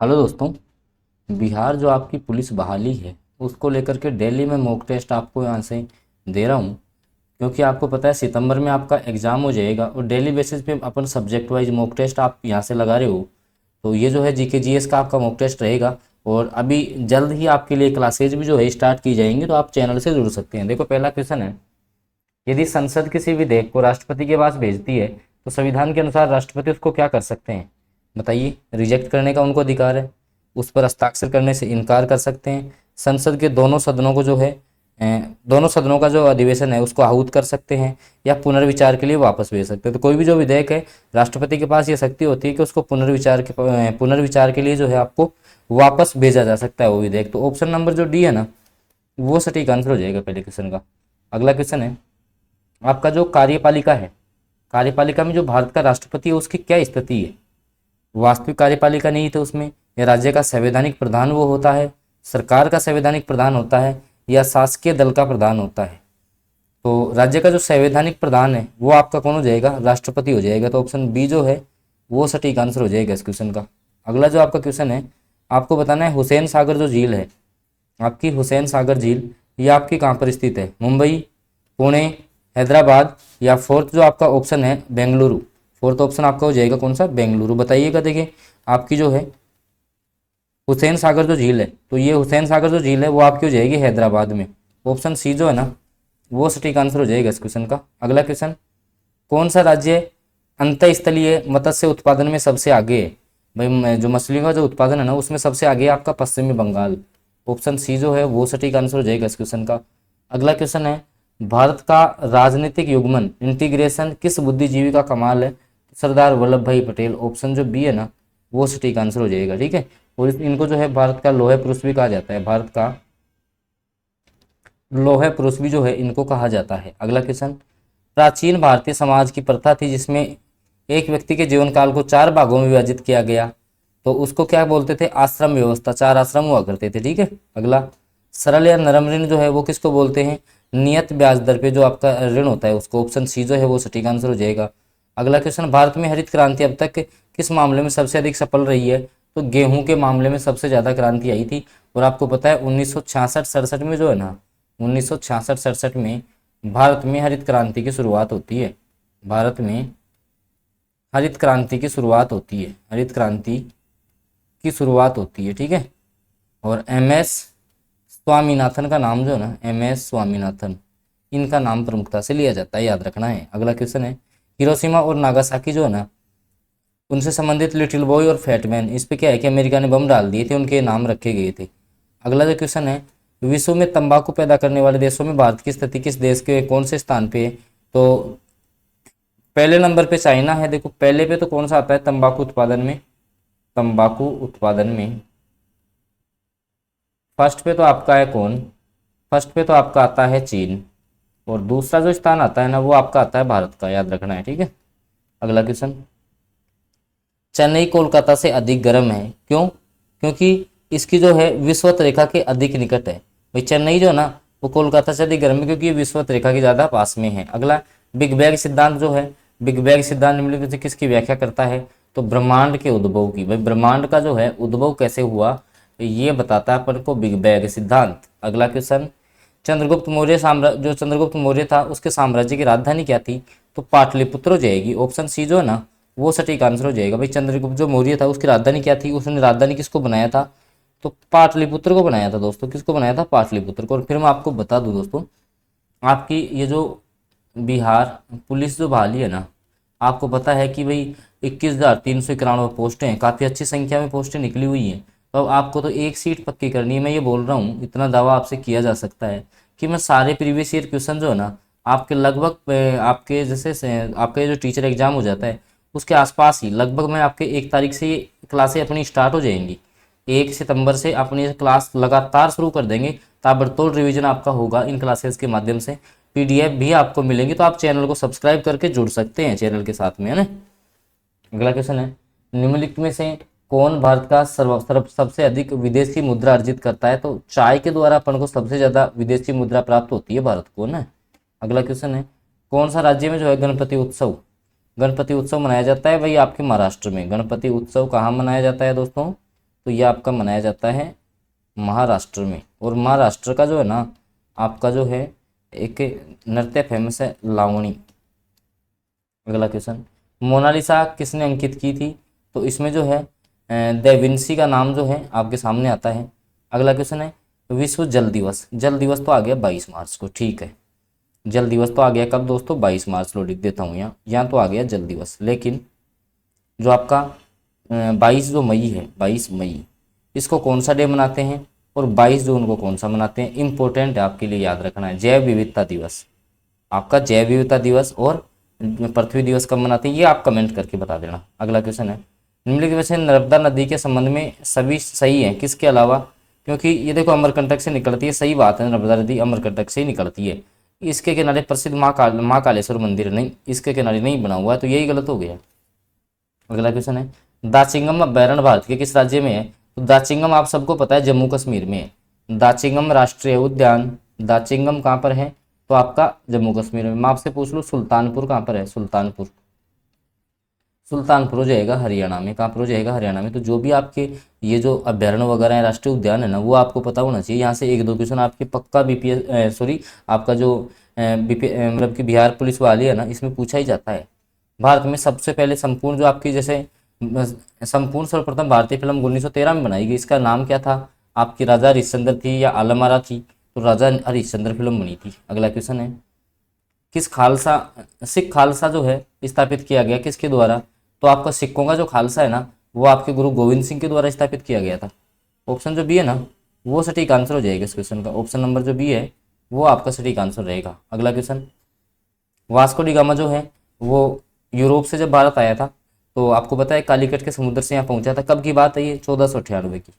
Hello दोस्तों। बिहार जो आपकी पुलिस बहाली है उसको लेकर के दिल्ली में मॉक टेस्ट आपको यहाँ से दे रहा हूँ, क्योंकि आपको पता है सितंबर में आपका एग्ज़ाम हो जाएगा और डेली बेसिस पे अपन सब्जेक्ट वाइज मॉक टेस्ट आप यहाँ से लगा रहे हो। तो ये जो है जीके जीएस का आपका मॉक टेस्ट रहेगा और अभी जल्द ही आपके लिए क्लासेज भी जो है स्टार्ट की जाएंगी, तो आप चैनल से जुड़ सकते हैं। देखो, पहला क्वेश्चन है, यदि संसद किसी विधेयक को राष्ट्रपति के पास भेजती है तो संविधान के अनुसार राष्ट्रपति उसको क्या कर सकते हैं? बताइए। रिजेक्ट करने का उनको अधिकार है, उस पर हस्ताक्षर करने से इनकार कर सकते हैं, संसद के दोनों सदनों को जो है दोनों सदनों का जो अधिवेशन है उसको आहूत कर सकते हैं, या पुनर्विचार के लिए वापस भेज सकते हैं। तो कोई भी जो विधेयक है, राष्ट्रपति के पास ये शक्ति होती है कि उसको पुनर्विचार के लिए जो है आपको वापस भेजा जा सकता है वो विधेयक। तो ऑप्शन नंबर जो डी है ना, वो सटीक आंसर हो जाएगा पहले क्वेश्चन का। अगला क्वेश्चन है, आपका जो कार्यपालिका है, कार्यपालिका में जो भारत का राष्ट्रपति है उसकी क्या स्थिति है? वास्तविक कार्यपालिका नहीं थे उसमें, या राज्य का संवैधानिक प्रधान वो होता है, सरकार का संवैधानिक प्रधान होता है, या शासकीय दल का प्रधान होता है? तो राज्य का जो संवैधानिक प्रधान है वो आपका कौन हो जाएगा? राष्ट्रपति हो जाएगा। तो ऑप्शन बी जो है वो सटीक आंसर हो जाएगा इस क्वेश्चन का। अगला जो आपका क्वेश्चन है, आपको बताना है हुसैन सागर जो झील है, आपकी हुसैन सागर झील ये आपकी कहाँ पर स्थित है? मुंबई, पुणे, हैदराबाद, या फोर्थ जो आपका ऑप्शन है बेंगलुरु। फोर्थ ऑप्शन आपका हो जाएगा कौन सा? बेंगलुरु। बताइएगा। देखिए, आपकी जो है हुसैन सागर जो झील है, तो ये हुसैन सागर जो झील है वो आपकी हो जाएगी हैदराबाद में। ऑप्शन सी जो है ना, वो सटीक आंसर हो जाएगा इस क्वेश्चन का। अगला क्वेश्चन, कौन सा राज्य अंतःस्थलीय मत्स्य उत्पादन में सबसे आगे है? भाई जो मछलियों का जो उत्पादन है ना उसमें सबसे आगे है आपका पश्चिमी बंगाल। ऑप्शन सी जो है वो सटीक आंसर हो जाएगा इस क्वेश्चन का। अगला क्वेश्चन है, भारत का राजनीतिक युग्मन इंटीग्रेशन किस बुद्धिजीवी का कमाल है? सरदार वल्लभ भाई पटेल। ऑप्शन जो बी है ना, वो सटीक आंसर हो जाएगा। ठीक है। और इनको जो है भारत का लोहे पुरुष भी कहा जाता है, भारत का लोहे पुरुष भी जो है इनको कहा जाता है। अगला क्वेश्चन, प्राचीन भारतीय समाज की प्रथा थी जिसमें एक व्यक्ति के जीवन काल को 4 भागों में विभाजित किया गया, तो उसको क्या बोलते थे? आश्रम व्यवस्था। 4 आश्रम हुआ करते थे। ठीक है। अगला, सरल या नरम ऋण जो है वो किसको बोलते हैं? नियत ब्याज दर पे जो आपका ऋण होता है उसको। ऑप्शन सी जो है वो सटीक आंसर हो जाएगा। अगला क्वेश्चन, भारत में हरित क्रांति अब तक किस मामले में सबसे अधिक सफल रही है? तो गेहूं के मामले में सबसे ज़्यादा क्रांति आई थी। और आपको पता है 1966-67 में जो है ना, 1966-67 में भारत में हरित क्रांति की शुरुआत होती है। भारत में हरित क्रांति की शुरुआत होती है, हरित क्रांति की शुरुआत होती है। ठीक है। और एम एस स्वामीनाथन का नाम जो है ना, एम एस स्वामीनाथन, इनका नाम प्रमुखता से लिया जाता है, याद रखना है। अगला क्वेश्चन है, हिरोशिमा और नागासाकी जो है ना, उनसे संबंधित लिटिल बॉय और फैटमैन, इस पे क्या है कि अमेरिका ने बम डाल दिए थे, उनके नाम रखे गए थे। अगला जो क्वेश्चन है, विश्व में तंबाकू पैदा करने वाले देशों में भारत की स्थिति किस देश के कौन से स्थान पे है? तो पहले नंबर पे चाइना है। देखो, पहले पे तो कौन सा आता है तंबाकू उत्पादन में? तंबाकू उत्पादन में फर्स्ट पे तो आपका है कौन? फर्स्ट पे तो आपका आता है चीन, और दूसरा जो स्थान आता है ना वो आपका आता है भारत का, याद रखना है। ठीक है। अगला क्वेश्चन, चेन्नई कोलकाता से अधिक गर्म है, क्यों? क्योंकि इसकी जो है विषुवत रेखा के अधिक निकट है। भाई चेन्नई जो है ना वो कोलकाता से अधिक गर्म है क्योंकि ये विषुवत रेखा की ज़्यादा पास में है। अगला, बिग बैंग सिद्धांत जो है, बिग बैंग सिद्धांत निम्नलिखित में से किसकी व्याख्या करता है? तो ब्रह्मांड के उद्भव की। भाई ब्रह्मांड का जो है उद्भव कैसे हुआ ये बताता है अपन को बिग बैंग सिद्धांत। अगला क्वेश्चन, चंद्रगुप्त मौर्य साम्राज्य, जो चंद्रगुप्त मौर्य था उसके साम्राज्य की राजधानी क्या थी? तो पाटलिपुत्र हो जाएगी। ऑप्शन सी जो है ना वो सटीक आंसर हो जाएगा। भाई चंद्रगुप्त जो मौर्य था उसकी राजधानी क्या थी? उसने राजधानी किसको बनाया था? तो पाटलिपुत्र को बनाया था दोस्तों। किसको बनाया था? पाटलिपुत्र को। और फिर मैं आपको बता दूं दोस्तों, आपकी ये जो बिहार पुलिस जो बहाली है ना, आपको पता है कि भाई 21,391 पोस्टें हैं, काफ़ी अच्छी संख्या में पोस्टें निकली हुई हैं। तो अब आपको तो एक सीट पक्की करनी है। मैं ये बोल रहा हूँ, इतना दावा आपसे किया जा सकता है कि मैं सारे प्रीवियस ईयर क्वेश्चन जो है ना आपके लगभग आपके जैसे आपका ये जो टीचर एग्जाम हो जाता है उसके आसपास ही लगभग मैं आपके 1 तारीख से ये क्लासें अपनी स्टार्ट हो जाएंगी। 1 सितंबर से अपनी क्लास लगातार शुरू कर देंगे। ताबड़तोड़ रिवीजन आपका होगा इन क्लासेस के माध्यम से। पीडीएफ भी आपको मिलेंगी, तो आप चैनल को सब्सक्राइब करके जुड़ सकते हैं चैनल के साथ में, है ना। अगला क्वेश्चन है, निम्नलिखित में से कौन भारत का सबसे अधिक विदेशी मुद्रा अर्जित करता है? तो चाय के द्वारा अपन को सबसे ज़्यादा विदेशी मुद्रा प्राप्त होती है भारत को ना। अगला क्वेश्चन है, कौन सा राज्य में जो है गणपति उत्सव मनाया जाता है? भाई आपके महाराष्ट्र में। गणपति उत्सव कहाँ मनाया जाता है दोस्तों? तो ये आपका मनाया जाता है महाराष्ट्र में। और महाराष्ट्र का जो है ना आपका जो है एक नृत्य फेमस है लावणी। अगला क्वेश्चन, मोनालिसा किसने अंकित की थी? तो इसमें जो है दा विंसी का नाम जो है आपके सामने आता है। अगला क्वेश्चन है विश्व जल दिवस। जल दिवस तो आ गया 22 मार्च को, ठीक है। जल दिवस तो आ गया कब दोस्तों? 22 मार्च को लिख देता हूँ यहाँ तो आ गया जल दिवस। लेकिन जो आपका 22 जो मई है, 22 मई, इसको कौन सा डे मनाते हैं और 22 जून को कौन सा मनाते हैं? इंपॉर्टेंट है आपके लिए याद रखना है। जैव विविधता दिवस, आपका जैव विविधता दिवस और पृथ्वी दिवस कब मनाते हैं ये आप कमेंट करके बता देना। अगला क्वेश्चन है निम्नलिखित में से नर्मदा नदी के संबंध में सभी सही है किसके अलावा? क्योंकि ये देखो अमरकंटक से निकलती है, सही बात है, नर्मदा नदी अमरकंटक से ही निकलती है। इसके किनारे प्रसिद्ध माँ कालेश्वर मंदिर नहीं, इसके किनारे नहीं बना हुआ है, तो यही गलत हो गया। अगला क्वेश्चन है दाचिंगम अभ्यारण्य भारत के किस राज्य में है? तो दाचिंगम आप सबको पता है जम्मू कश्मीर में है। दाचिंगम राष्ट्रीय उद्यान, दाचिंगम कहाँ पर है? तो आपका जम्मू कश्मीर में। मैं आपसे पूछ लूँ सुल्तानपुर कहाँ पर है? सुल्तानपुर, सुल्तानपुर हो जाएगा हरियाणा में। कहाँ पर हो जाएगा? हरियाणा में। तो जो भी आपके ये जो अभ्यारण्य वगैरह है, राष्ट्रीय उद्यान है ना, वो आपको पता होना चाहिए। यहाँ से 1-2 क्वेश्चन आपके पक्का बीपीएस सॉरी आपका जो मतलब कि बिहार पुलिस वाली है ना, इसमें पूछा ही जाता है। भारत में सबसे पहले संपूर्ण जो आपकी जैसे संपूर्ण सर्वप्रथम भारतीय फिल्म 1913 में बनाई गई, इसका नाम क्या था? आपकी राजा हरिश्चंद्र थी या आलमआरा थी? तो राजा हरिश्चंद्र फिल्म बनी थी। अगला क्वेश्चन है किस खालसा सिख खालसा जो है स्थापित किया गया किसके द्वारा? तो आपका सिखों का जो खालसा है ना वो आपके गुरु गोविंद सिंह के द्वारा स्थापित किया गया था। ऑप्शन जो बी है ना वो सटीक आंसर हो जाएगा इस क्वेश्चन का। ऑप्शन नंबर जो बी है वो आपका सटीक आंसर रहेगा। अगला क्वेश्चन, वास्को डी गामा जो है वो यूरोप से जब भारत आया था तो आपको पता है कालीकट के समुद्र से यहाँ पहुंचा था। कब की बात है ये? 1498 की।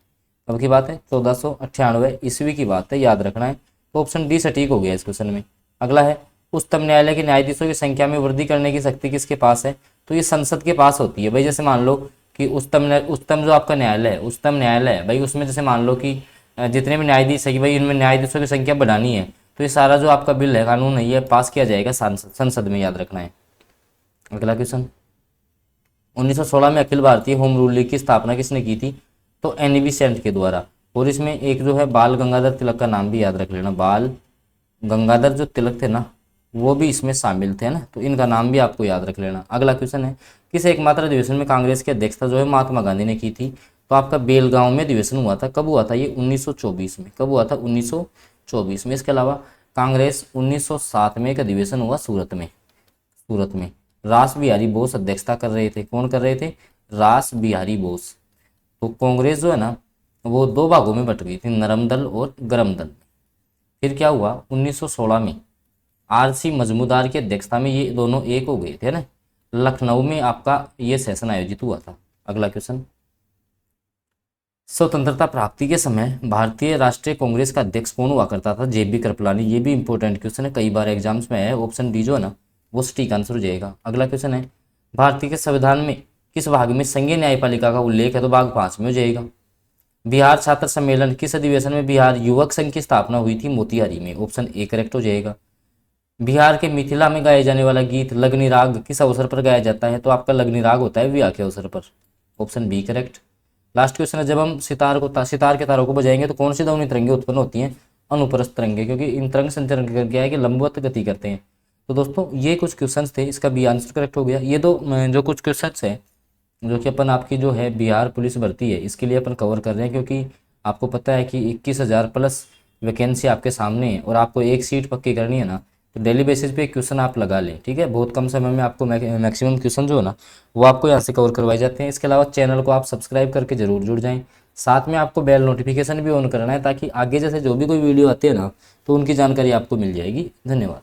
कब की बात है? 1498 ईस्वी की बात है, याद रखना है। तो ऑप्शन डी सटीक हो गया इस क्वेश्चन में। अगला है उच्चतम न्यायालय के न्यायाधीशों की संख्या में वृद्धि करने की शक्ति किसके पास है? तो ये संसद के पास होती है भाई। जैसे मान लो कि उच्चतम जो आपका न्यायालय है, उच्चतम न्यायालय है भाई, उसमें जैसे मान लो कि जितने भी न्यायाधीश है कि भाई इनमें न्यायाधीशों की संख्या बढ़ानी है, तो ये सारा जो आपका बिल है, कानून है, ये पास किया जाएगा संसद में, याद रखना है। अगला क्वेश्चन, 1916 में Akhil Bharatiya home rule league की स्थापना किसने की थी? तो एनी बेसेंट के द्वारा। और इसमें एक जो है बाल गंगाधर तिलक का नाम भी याद रख लेना। बाल गंगाधर जो तिलक थे ना वो भी इसमें शामिल थे ना, तो इनका नाम भी आपको याद रख लेना। अगला क्वेश्चन है किस एकमात्र अधिवेशन में कांग्रेस की अध्यक्षता जो है महात्मा गांधी ने की थी? तो आपका बेलगांव में अधिवेशन हुआ था। कब हुआ था ये? 1924 में। कब हुआ था? 1924 में। इसके अलावा कांग्रेस 1907 में एक अधिवेशन हुआ सूरत में। सूरत में रास बिहारी बोस अध्यक्षता कर रहे थे। कौन कर रहे थे? रास बिहारी बोस। तो कांग्रेस जो है ना वो 2 भागों में बट गई थी, नरम दल और गरम दल। फिर क्या हुआ? 1916 में आरसी मजमूदार की अध्यक्षता में ये दोनों एक हो गए थे ना। लखनऊ में आपका ये सेशन आयोजित हुआ था। अगला क्वेश्चन, स्वतंत्रता प्राप्ति के समय भारतीय राष्ट्रीय कांग्रेस का अध्यक्ष कौन हुआ करता था? जेबी कृपलानी। ये भी इंपॉर्टेंट क्वेश्चन है, कई बार एग्जाम्स में है। ऑप्शन डी जो है ना वो सटीक आंसर हो जाएगा। अगला क्वेश्चन है भारतीय के संविधान में किस भाग में संघीय न्यायपालिका का उल्लेख है? तो भाग 5 में हो जाएगा। बिहार छात्र सम्मेलन किस अधिवेशन में बिहार युवक संघ की स्थापना हुई थी? मोतिहारी में। ऑप्शन ए करेक्ट हो जाएगा। बिहार के मिथिला में गाए जाने वाला गीत लगनी राग किस अवसर पर गाया जाता है? तो आपका लगनी राग होता है विवाह के अवसर पर। Option B correct. Last question है जब हम सितार के तारों को बजाएंगे तो कौन सी ध्वनि तरंगे उत्पन्न होती हैं? अनुप्रस्थ तरंगे, क्योंकि इन तरंग संचरण क्या है कि लंबवत गति करते हैं। तो दोस्तों ये कुछ क्वेश्चंस थे, इसका बी आंसर करेक्ट हो गया। ये जो कुछ क्वेश्चंस है जो कि अपन आपकी जो है बिहार पुलिस भर्ती है इसके लिए अपन कवर कर रहे हैं, क्योंकि आपको पता है कि 21,000 प्लस वैकेंसी आपके सामने है और आपको एक सीट पक्की करनी है ना, तो डेली बेसिस पे क्वेश्चन आप लगा लें, ठीक है। बहुत कम समय में आपको मैक्सिमम क्वेश्चन जो है ना वो आपको यहाँ से कवर करवाए जाते हैं। इसके अलावा चैनल को आप सब्सक्राइब करके जरूर जुड़ जाएं। साथ में आपको बेल नोटिफिकेशन भी ऑन करना है ताकि आगे जैसे जो भी कोई वीडियो आती है ना तो उनकी जानकारी आपको मिल जाएगी। धन्यवाद।